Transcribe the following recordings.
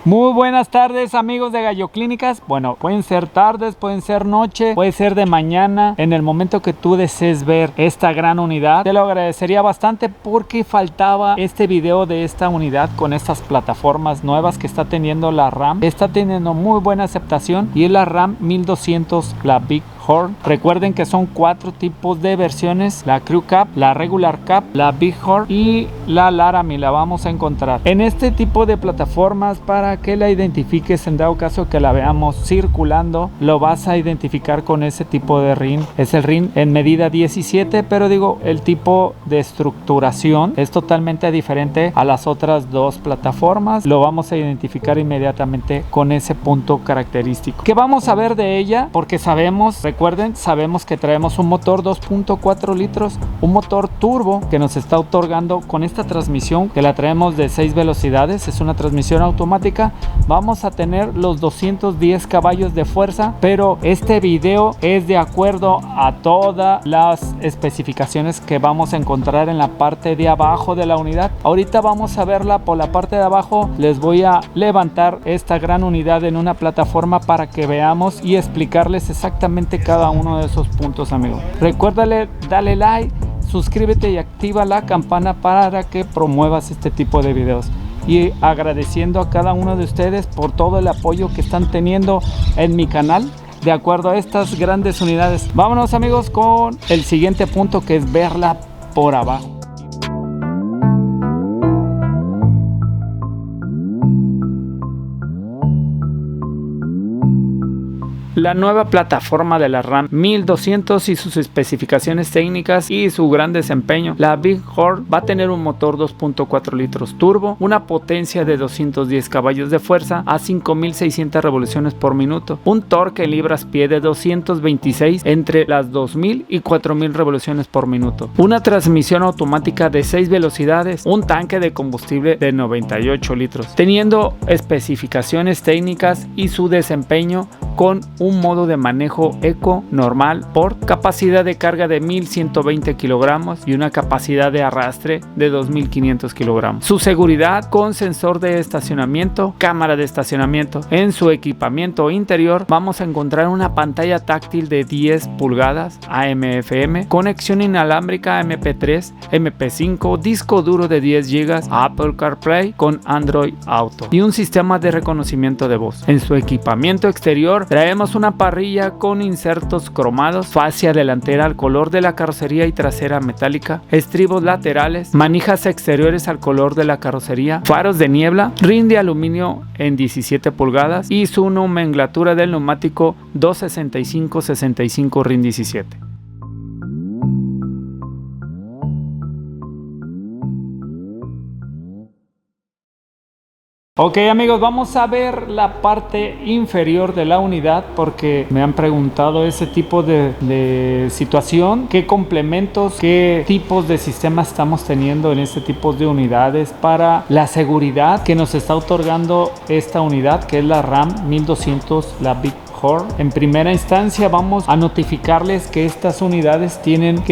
Muy buenas tardes, amigos de Gallo Clínicas. Bueno, pueden ser tardes, pueden ser noche, puede ser de mañana. En el momento que tú desees ver esta gran unidad, te lo agradecería bastante porque faltaba este video de esta unidad con estas plataformas nuevas que está teniendo la RAM. Está teniendo muy buena aceptación y es la RAM 1200, la Big Horn. Recuerden que son 4 tipos de versiones: la Crew Cab, la Regular Cab, la Big Horn y la Laramie. La vamos a encontrar en este tipo de plataformas para que la identifiques. En dado caso que la veamos circulando, lo vas a identificar con ese tipo de ring. Es el ring en medida 17, pero digo, el tipo de estructuración es totalmente diferente a las otras dos plataformas. Lo vamos a identificar inmediatamente con ese punto característico. ¿Qué vamos a ver de ella? Porque recuerden, sabemos que traemos un motor 2.4 litros, un motor turbo que nos está otorgando con esta transmisión que la traemos de 6 velocidades. Es una transmisión automática. Vamos a tener los 210 caballos de fuerza, pero este video es de acuerdo a todas las especificaciones que vamos a encontrar en la parte de abajo de la unidad. Ahorita vamos a verla por la parte de abajo. Les voy a levantar esta gran unidad en una plataforma para que veamos y explicarles exactamente cada uno de esos puntos, amigos. Recuérdale, dale like, suscríbete y activa la campana para que promuevas este tipo de videos. Y agradeciendo a cada uno de ustedes por todo el apoyo que están teniendo en mi canal de acuerdo a estas grandes unidades. Vámonos, amigos, con el siguiente punto, que es verla por abajo. La nueva plataforma de la RAM 1200 y sus especificaciones técnicas y su gran desempeño. La Big Horn va a tener un motor 2.4 litros turbo, una potencia de 210 caballos de fuerza a 5600 revoluciones por minuto, un torque en libras-pie de 226 entre las 2000 y 4000 revoluciones por minuto, una transmisión automática de 6 velocidades, un tanque de combustible de 98 litros, teniendo especificaciones técnicas y su desempeño con un modo de manejo eco normal, por capacidad de carga de 1120 kilogramos y una capacidad de arrastre de 2500 kilogramos. Su seguridad con sensor de estacionamiento, cámara de estacionamiento. En su equipamiento interior vamos a encontrar una pantalla táctil de 10 pulgadas AM/FM, conexión inalámbrica MP3, MP5, disco duro de 10 GB, Apple CarPlay con Android Auto y un sistema de reconocimiento de voz. En su equipamiento exterior traemos una parrilla con insertos cromados, fascia delantera al color de la carrocería y trasera metálica, estribos laterales, manijas exteriores al color de la carrocería, faros de niebla, rin de aluminio en 17 pulgadas y su nomenclatura del neumático 265/65 rin 17. Ok, amigos, vamos a ver la parte inferior de la unidad porque me han preguntado ese tipo de situación. ¿Qué complementos, qué tipos de sistemas estamos teniendo en este tipo de unidades para la seguridad que nos está otorgando esta unidad, que es la RAM 1200, la Big Horn? En primera instancia vamos a notificarles que estas unidades tienen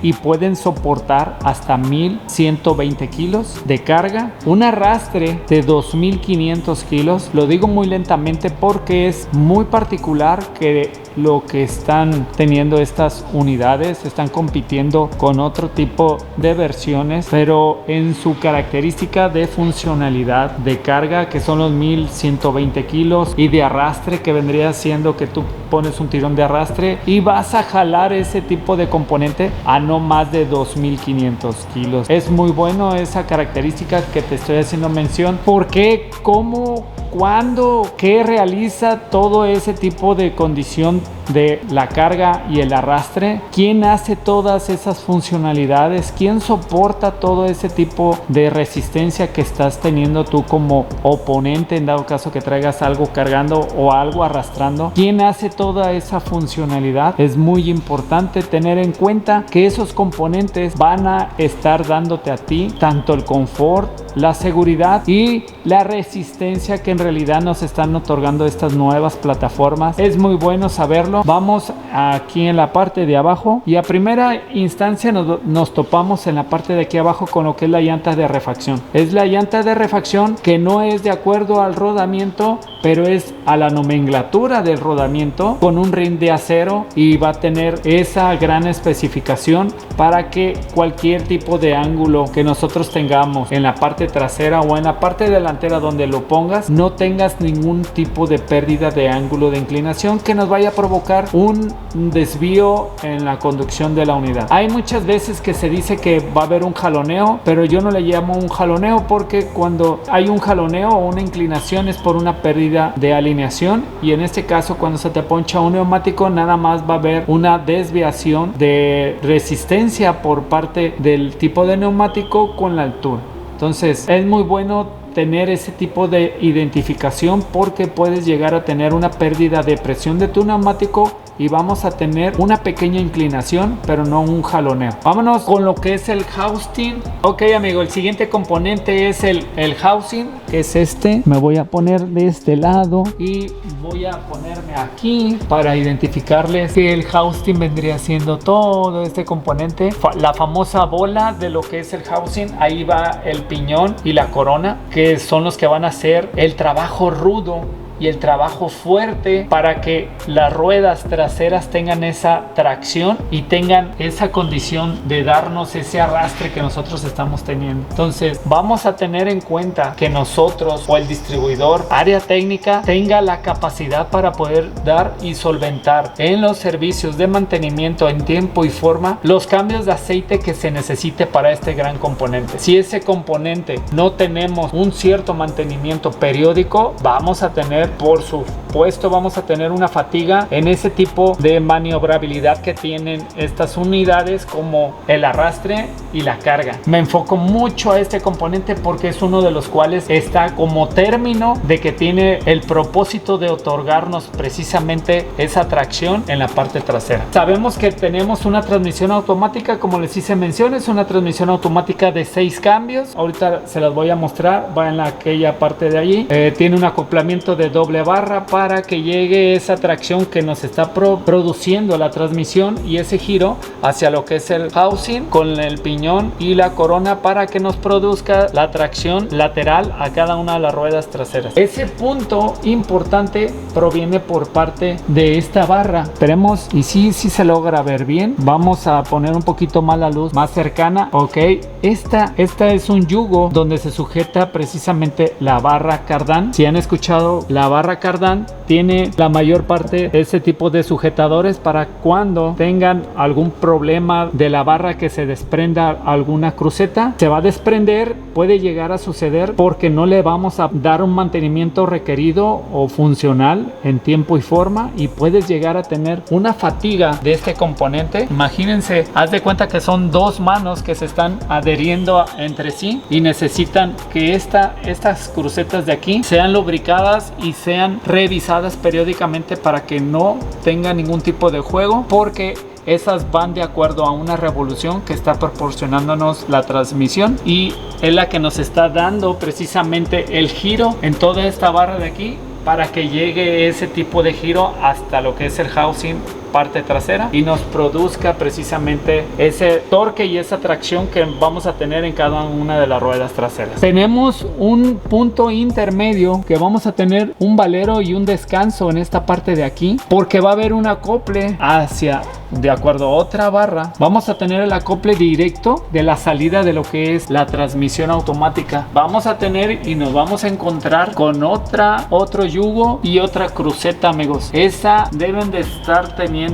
y pueden soportar hasta 1120 kilos de carga, un arrastre de 2500 kilos. Lo digo muy lentamente porque es muy particular que lo que están teniendo estas unidades. Están compitiendo con otro tipo de versiones, pero en su característica de funcionalidad de carga, que son los 1120 kilos, y de arrastre, que vendría siendo que tú pones un tirón de arrastre y vas a jalar ese tipo de componente a no más de 2500 kilos. Es muy bueno esa característica que te estoy haciendo mención. ¿Por qué? ¿Cómo? ¿Cuándo? ¿Qué realiza todo ese tipo de condición de la carga y el arrastre? ¿Quién hace todas esas funcionalidades? ¿Quién soporta todo ese tipo de resistencia que estás teniendo tú como oponente, en dado caso que traigas algo cargando o algo arrastrando? ¿Quién hace toda esa funcionalidad? Es muy importante tener en cuenta que esos componentes van a estar dándote a ti tanto el confort, la seguridad y la resistencia que en realidad nos están otorgando estas nuevas plataformas. Es muy bueno saberlo ejemplo, vamos aquí en la parte de abajo y a primera instancia nos topamos en la parte de aquí abajo con lo que es la llanta de refacción. Es la llanta de refacción que no es de acuerdo al rodamiento, pero es a la nomenclatura del rodamiento, con un rin de acero, y va a tener esa gran especificación para que cualquier tipo de ángulo que nosotros tengamos en la parte trasera o en la parte delantera donde lo pongas, no tengas ningún tipo de pérdida de ángulo de inclinación que nos vaya a provocar un desvío en la conducción de la unidad. Hay muchas veces que se dice que va a haber un jaloneo, pero yo no le llamo un jaloneo, porque cuando hay un jaloneo o una inclinación es por una pérdida de alineación, y en este caso cuando se te poncha un neumático nada más va a haber una desviación de resistencia por parte del tipo de neumático con la altura. Entonces es muy bueno tener ese tipo de identificación, porque puedes llegar a tener una pérdida de presión de tu neumático y vamos a tener una pequeña inclinación, pero no un jaloneo. Vámonos con lo que es el housing. Ok, amigo, el siguiente componente es el housing, que es este. Me voy a poner de este lado y voy a ponerme aquí para identificarles que el housing vendría siendo todo este componente, la famosa bola de lo que es el housing. Ahí va el piñón y la corona, que son los que van a hacer el trabajo rudo y el trabajo fuerte para que las ruedas traseras tengan esa tracción y tengan esa condición de darnos ese arrastre que nosotros estamos teniendo. Entonces vamos a tener en cuenta que nosotros o el distribuidor, área técnica, tenga la capacidad para poder dar y solventar en los servicios de mantenimiento en tiempo y forma los cambios de aceite que se necesite para este gran componente. Si ese componente no tenemos un cierto mantenimiento periódico, vamos a tener, por supuesto, vamos a tener una fatiga en ese tipo de maniobrabilidad que tienen estas unidades, como el arrastre y la carga. Me enfoco mucho a este componente porque es uno de los cuales está como término de que tiene el propósito de otorgarnos precisamente esa tracción en la parte trasera. Sabemos que tenemos una transmisión automática, como les hice mención, es una transmisión automática de 6 cambios. Ahorita se las voy a mostrar, va en aquella parte de allí. Tiene un acoplamiento de doble barra para que llegue esa tracción que nos está produciendo la transmisión y ese giro hacia lo que es el housing con el piñón y la corona, para que nos produzca la tracción lateral a cada una de las ruedas traseras. Ese punto importante proviene por parte de esta barra. Esperemos y sí se logra ver bien. Vamos a poner un poquito más la luz más cercana. Ok, esta es un yugo donde se sujeta precisamente la barra cardán. Si han escuchado, la barra cardán tiene la mayor parte de ese tipo de sujetadores para cuando tengan algún problema de la barra, que se desprenda alguna cruceta, se va a desprender. Puede llegar a suceder porque no le vamos a dar un mantenimiento requerido o funcional en tiempo y forma, y puedes llegar a tener una fatiga de este componente. Imagínense, haz de cuenta que son dos manos que se están adheriendo entre sí y necesitan que estas crucetas de aquí sean lubricadas y sean revisadas periódicamente para que no tenga ningún tipo de juego, porque esas van de acuerdo a una revolución que está proporcionándonos la transmisión y es la que nos está dando precisamente el giro en toda esta barra de aquí, para que llegue ese tipo de giro hasta lo que es el housing parte trasera y nos produzca precisamente ese torque y esa tracción que vamos a tener en cada una de las ruedas traseras. Tenemos un punto intermedio que vamos a tener un valero y un descanso en esta parte de aquí, porque va a haber un acople hacia, de acuerdo a otra barra, vamos a tener el acople directo de la salida de lo que es la transmisión automática. Vamos a tener y nos vamos a encontrar con otro yugo y otra cruceta, amigos. Esa deben de estar teniendo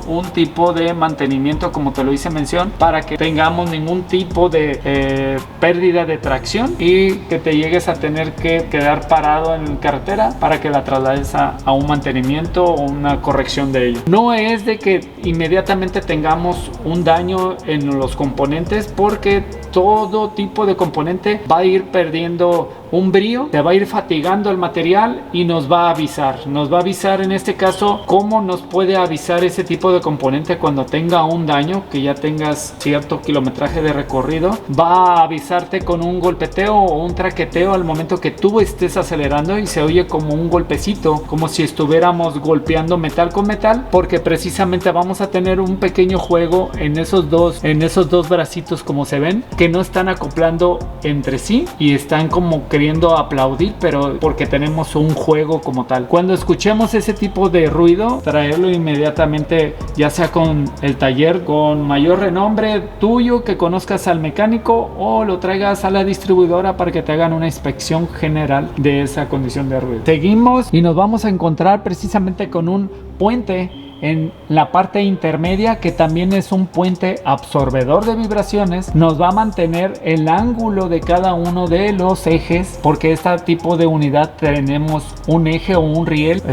un tipo de mantenimiento, como te lo hice mención, para que tengamos ningún tipo de pérdida de tracción y que te llegues a tener que quedar parado en carretera para que la traslades a un mantenimiento o una corrección de ello. No es de que inmediatamente tengamos un daño en los componentes, porque todo tipo de componente va a ir perdiendo un brillo, se va a ir fatigando el material y nos va a avisar. Nos va a avisar en este caso cómo nos puede avisar ese tipo de componente cuando tenga un daño, que ya tengas cierto kilometraje de recorrido. Va a avisarte con un golpeteo o un traqueteo al momento que tú estés acelerando y se oye como un golpecito, como si estuviéramos golpeando metal con metal, porque precisamente vamos a tener un pequeño juego en esos dos bracitos, como se ven, que no están acoplando entre sí y están como queriendo aplaudir, pero porque tenemos un juego como tal. Cuando escuchemos ese tipo de ruido, traerlo inmediatamente, ya sea con el taller con mayor renombre tuyo, que conozcas al mecánico, o lo traigas a la distribuidora para que te hagan una inspección general de esa condición de ruido. Seguimos y nos vamos a encontrar precisamente con un puente en la parte intermedia, que también es un puente absorbedor de vibraciones. Nos va a mantener el ángulo de cada uno de los ejes, porque este tipo de unidad tenemos un eje o un riel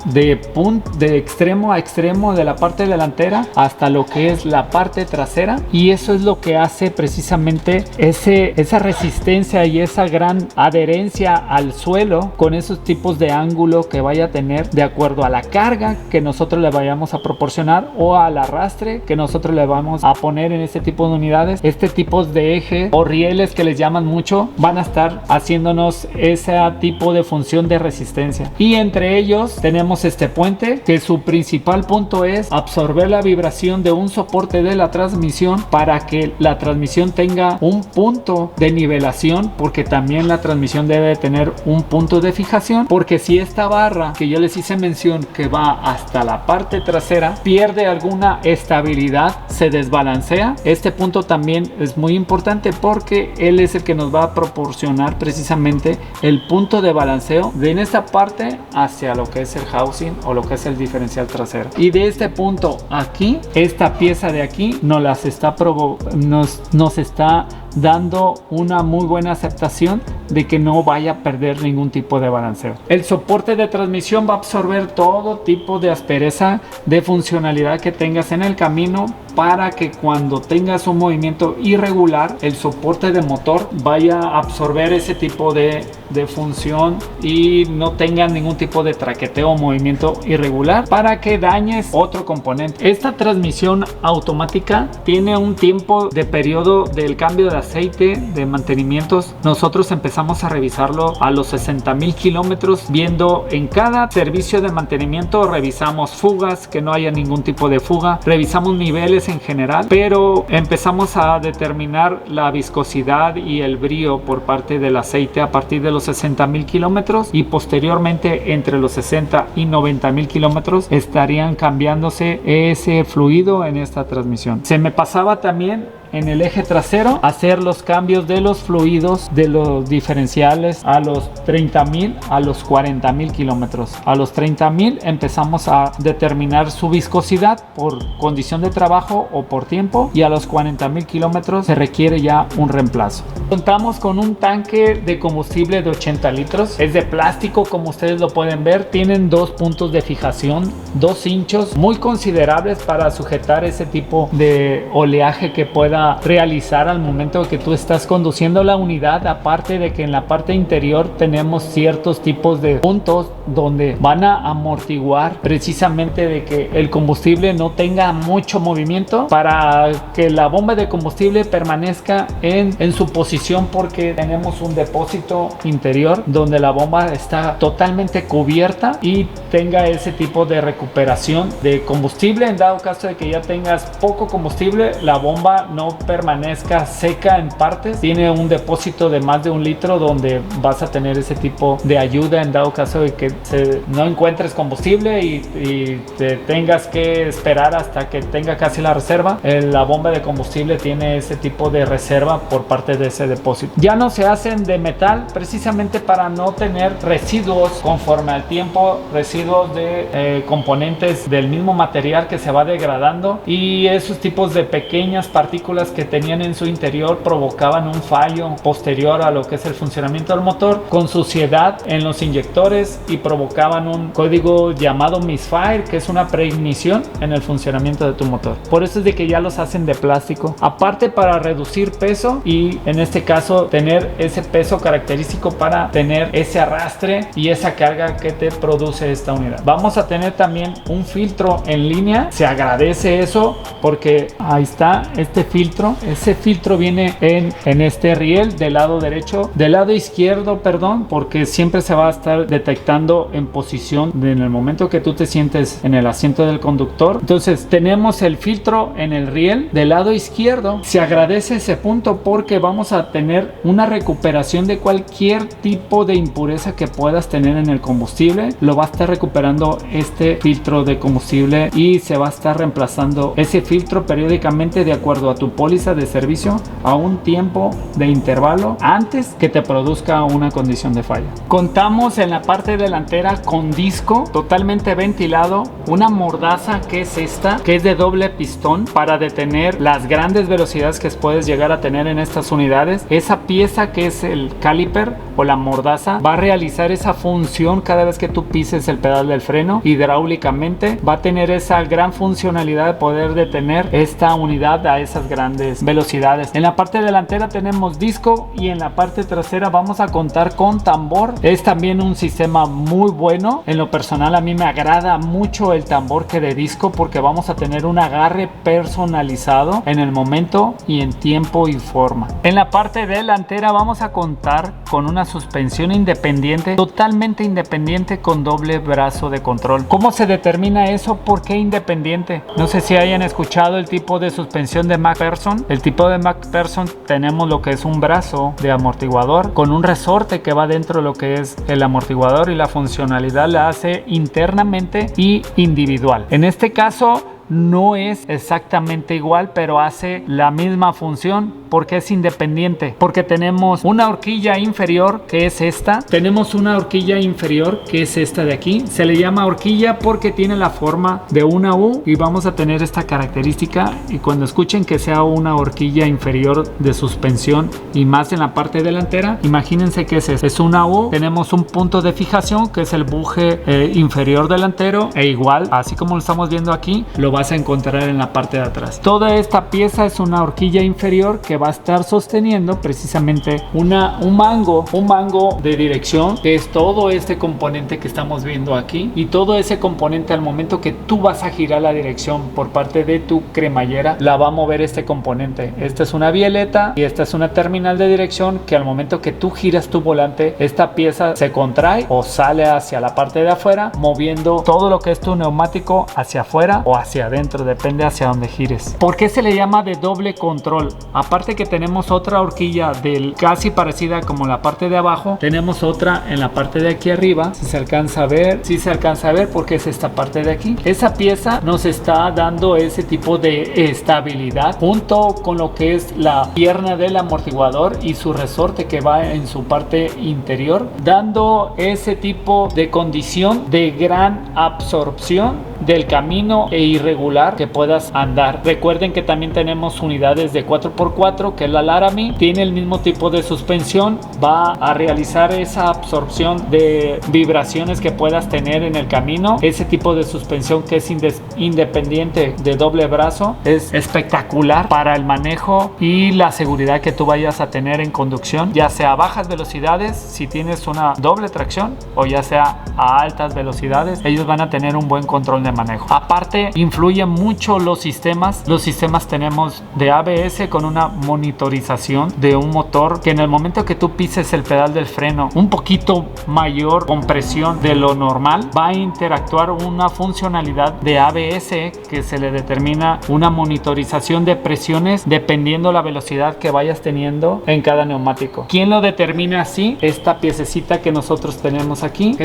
de extremo a extremo, de la parte delantera hasta lo que es la parte trasera, y eso es lo que hace precisamente esa resistencia y esa gran adherencia al suelo, con esos tipos de ángulo que vaya a tener de acuerdo a la carga que nosotros le vayamos a proporcionar o al arrastre que nosotros le vamos a poner en este tipo de unidades. Este tipo de eje o rieles, que les llaman mucho, van a estar haciéndonos ese tipo de función de resistencia, y entre ellos tenemos este puente, que su principal punto es absorber la vibración de un soporte de la transmisión para que la transmisión tenga un punto de nivelación, porque también la transmisión debe tener un punto de fijación, porque si esta barra que yo les hice mención, que va hasta la parte trasera, pierde alguna estabilidad, se desbalancea, este punto también es muy importante, porque él es el que nos va a proporcionar precisamente el punto de balanceo de en esta parte hacia lo que es el housing o lo que es el diferencial trasero. Y de este punto aquí, esta pieza de aquí nos está dando una muy buena aceptación de que no vaya a perder ningún tipo de balanceo. El soporte de transmisión va a absorber todo tipo de aspereza de funcionalidad que tengas en el camino, para que cuando tengas un movimiento irregular, el soporte de motor vaya a absorber ese tipo de función y no tenga ningún tipo de traqueteo o movimiento irregular para que dañes otro componente. Esta transmisión automática tiene un tiempo de periodo del cambio de aceite, de mantenimientos. Nosotros empezamos a revisarlo a los 60,000 kilómetros, viendo en cada servicio de mantenimiento, revisamos fugas, que no haya ningún tipo de fuga, revisamos niveles en general, pero empezamos a determinar la viscosidad y el brillo por parte del aceite a partir de los 60,000 kilómetros, y posteriormente entre los 60 y 90,000 kilómetros estarían cambiándose ese fluido en esta transmisión. Se me pasaba también en el eje trasero hacer los cambios de los fluidos de los diferenciales a los 30,000 a los 40,000 kilómetros. A los 30,000 empezamos a determinar su viscosidad por condición de trabajo o por tiempo, y a los 40,000 kilómetros se requiere ya un reemplazo. Contamos con un tanque de combustible de 80 litros, es de plástico, como ustedes lo pueden ver. Tienen dos puntos de fijación, dos hinchos muy considerables para sujetar ese tipo de oleaje que pueda realizar al momento que tú estás conduciendo la unidad. Aparte de que en la parte interior tenemos ciertos tipos de puntos donde van a amortiguar precisamente de que el combustible no tenga mucho movimiento, para que la bomba de combustible permanezca en su posición, porque tenemos un depósito interior donde la bomba está totalmente cubierta y tenga ese tipo de recuperación de combustible. En dado caso de que ya tengas poco combustible, la bomba no permanezca seca en partes, tiene un depósito de más de 1 litro donde vas a tener ese tipo de ayuda en dado caso de que no encuentres combustible y te tengas que esperar hasta que tenga casi la reserva. La bomba de combustible tiene ese tipo de reserva por parte de ese depósito. Ya no se hacen de metal, precisamente para no tener residuos conforme al tiempo, residuos de componentes del mismo material que se va degradando, y esos tipos de pequeñas partículas partículas que tenían en su interior provocaban un fallo posterior a lo que es el funcionamiento del motor, con suciedad en los inyectores, y provocaban un código llamado misfire, que es una preignición en el funcionamiento de tu motor. Por eso es de que ya los hacen de plástico, aparte para reducir peso y en este caso tener ese peso característico para tener ese arrastre y esa carga que te produce esta unidad. Vamos a tener también un filtro en línea. Se agradece eso porque ahí está este filtro. Ese filtro viene en este riel del lado derecho, del lado izquierdo, perdón, porque siempre se va a estar detectando en posición en el momento que tú te sientes en el asiento del conductor. Entonces tenemos el filtro en el riel del lado izquierdo. Se agradece ese punto porque vamos a tener una recuperación de cualquier tipo de impureza que puedas tener en el combustible. Lo va a estar recuperando este filtro de combustible y se va a estar reemplazando ese filtro periódicamente de acuerdo a tu póliza de servicio a un tiempo de intervalo antes que te produzca una condición de falla. Contamos en la parte delantera con disco totalmente ventilado, una mordaza que es esta, que es de doble pistón para detener las grandes velocidades que puedes llegar a tener en estas unidades. Esa pieza que es el caliper o la mordaza va a realizar esa función cada vez que tú pises el pedal del freno. Hidráulicamente va a tener esa gran funcionalidad de poder detener esta unidad a esas grandes velocidades. En la parte delantera tenemos disco y en la parte trasera vamos a contar con tambor. Es también un sistema muy bueno. En lo personal a mí me agrada mucho el tambor que de disco porque vamos a tener un agarre personalizado en el momento y en tiempo y forma. En la parte delantera vamos a contar con una suspensión independiente, totalmente independiente, con doble brazo de control. ¿Cómo se determina eso? ¿Por qué independiente? No sé si hayan escuchado el tipo de suspensión de MacPherson. El tipo de MacPherson tenemos lo que es un brazo de amortiguador con un resorte que va dentro de lo que es el amortiguador y la funcionalidad la hace internamente y individual. En este caso no es exactamente igual, pero hace la misma función porque es independiente, porque tenemos una horquilla inferior que es esta, tenemos una horquilla inferior que es esta de aquí. Se le llama horquilla porque tiene la forma de una U y vamos a tener esta característica, y cuando escuchen que sea una horquilla inferior de suspensión y más en la parte delantera, imagínense que es una U. Tenemos un punto de fijación que es el buje inferior delantero, e igual, así como lo estamos viendo aquí, lo vas a encontrar en la parte de atrás. Toda esta pieza es una horquilla inferior que va a estar sosteniendo precisamente un mango de dirección, que es todo este componente que estamos viendo aquí, y todo ese componente al momento que tú vas a girar la dirección por parte de tu cremallera, la va a mover este componente. Esta es una bieleta y esta es una terminal de dirección que al momento que tú giras tu volante, esta pieza se contrae o sale hacia la parte de afuera, moviendo todo lo que es tu neumático hacia afuera o hacia adentro, depende hacia donde gires. ¿Por qué se le llama de doble control? Aparte que tenemos otra horquilla casi parecida como la parte de abajo, tenemos otra en la parte de aquí arriba. Si se alcanza a ver porque es esta parte de aquí. Esa pieza nos está dando ese tipo de estabilidad junto con lo que es la pierna del amortiguador y su resorte que va en su parte interior, dando ese tipo de condición de gran absorción del camino e irregular que puedas andar. Recuerden que también tenemos unidades de 4x4 que es la Laramie, tiene el mismo tipo de suspensión, va a realizar esa absorción de vibraciones que puedas tener en el camino. Ese tipo de suspensión que es independiente de doble brazo es espectacular para el manejo y la seguridad que tú vayas a tener en conducción, ya sea a bajas velocidades si tienes una doble tracción o ya sea a altas velocidades. Ellos van a tener un buen control de manejo. Aparte, influyen mucho los sistemas. Los sistemas tenemos de ABS con una monitorización de un motor que en el momento que tú pises el pedal del freno un poquito mayor compresión de lo normal, va a interactuar una funcionalidad de ABS que se le determina una monitorización de presiones dependiendo la velocidad que vayas teniendo en cada neumático. ¿Quién lo determina así? Esta piececita que nosotros tenemos aquí.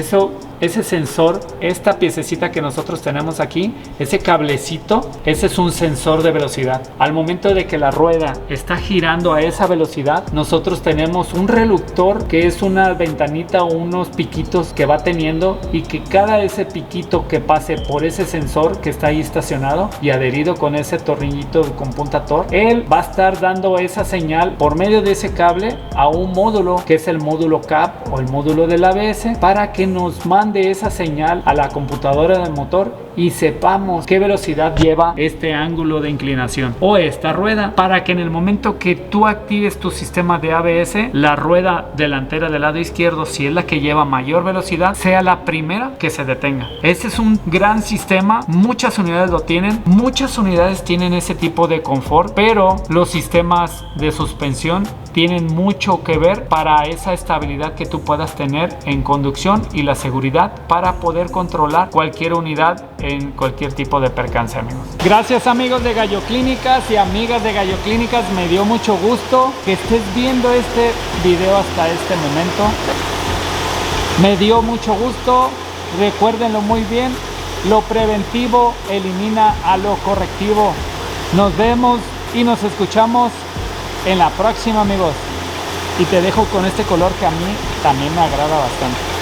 Ese sensor, esta piececita que nosotros tenemos aquí, ese cable cablecito, ese es un sensor de velocidad. Al momento de que la rueda está girando a esa velocidad, nosotros tenemos un reductor que es una ventanita o unos piquitos que va teniendo, y que cada ese piquito que pase por ese sensor que está ahí estacionado y adherido con ese tornillito con punta Tor, él va a estar dando esa señal por medio de ese cable a un módulo que es el módulo CAP o el módulo del ABS, para que nos mande esa señal a la computadora del motor y sepamos qué velocidad lleva este ángulo de inclinación o esta rueda, para que en el momento que tú actives tu sistema de ABS, la rueda delantera del lado izquierdo, si es la que lleva mayor velocidad, sea la primera que se detenga. Este es un gran sistema, muchas unidades lo tienen, muchas unidades tienen ese tipo de confort, pero los sistemas de suspensión tienen mucho que ver para esa estabilidad que tú puedas tener en conducción y la seguridad para poder controlar cualquier unidad en cualquier tipo de percance, amigos. Gracias, amigos de Gallo Clínicas y amigas de Gallo Clínicas, me dio mucho gusto que estés viendo este video hasta este momento. Me dio mucho gusto, recuérdenlo muy bien, lo preventivo elimina a lo correctivo. Nos vemos y nos escuchamos en la próxima, amigos. Y te dejo con este color que a mí también me agrada bastante.